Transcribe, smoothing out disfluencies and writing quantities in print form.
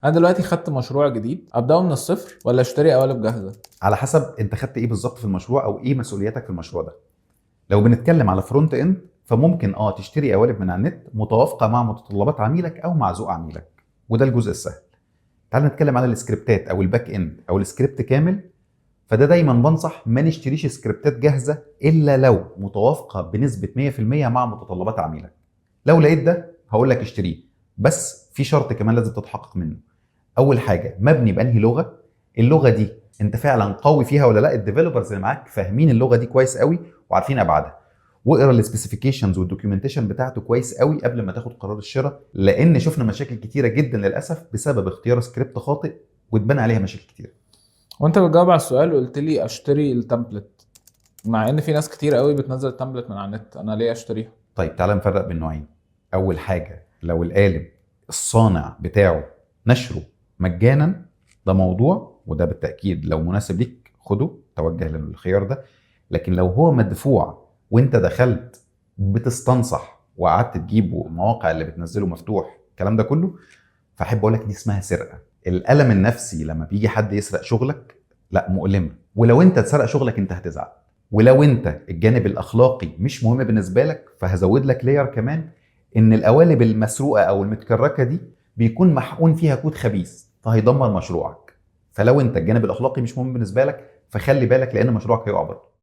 انا دلوقتي خدت مشروع جديد، ابداه من الصفر ولا اشتري قوالب جاهزه؟ على حسب انت خدت ايه بالظبط في المشروع او ايه مسؤولياتك في المشروع ده. لو بنتكلم على فرونت اند فممكن تشتري قوالب من على النت متوافقه مع متطلبات عميلك او مع ذوق عميلك، وده الجزء السهل. تعال نتكلم على السكريبتات او الباك اند او السكريبت كامل. فده دايما بنصح ما نشتريش سكريبتات جاهزه الا لو متوافقه بنسبه 100% مع متطلبات عميلك. لو لقيت ده هقول لك اشتريه، بس في شرط كمان لازم تتحقق منه. اول حاجه، مبني بانهي لغه؟ اللغه دي انت فعلا قوي فيها ولا لا؟ الديفلوبرز اللي معاك فاهمين اللغه دي كويس قوي وعارفين ابعادها. واقرا السبيسيفيكيشنز والدوكيومنتيشن بتاعته كويس قوي قبل ما تاخد قرار الشراء، لان شفنا مشاكل كتيره جدا للاسف بسبب اختيار سكريبت خاطئ وتبان عليها مشاكل كتير. وانت بتجاوب على السؤال قلت لي اشتري التمبلت، مع ان في ناس كتير قوي بتنزل تمبلت من على النت، انا ليه اشتريها؟ طيب تعالى نفرق بين نوعين. اول حاجه، لو القالب الصانع بتاعه نشره مجانا، ده موضوع، وده بالتاكيد لو مناسب ليك خده، توجه للخيار ده. لكن لو هو مدفوع وانت دخلت بتستنصح وقعدت تجيبه المواقع اللي بتنزله مفتوح الكلام ده كله، فاحب اقول لك دي اسمها سرقه. الالم النفسي لما بيجي حد يسرق شغلك لا مؤلمه، ولو انت اتسرق شغلك انت هتزعل. ولو انت الجانب الاخلاقي مش مهم بالنسبه لك، فهزود لك لير كمان، ان القوالب المسروقه او المتكركه دي بيكون محقون فيها كود خبيث فهيدمر مشروعك. فلو انت الجانب الاخلاقي مش مهم بالنسبه لك فخلي بالك، لان مشروعك هيقع برضه.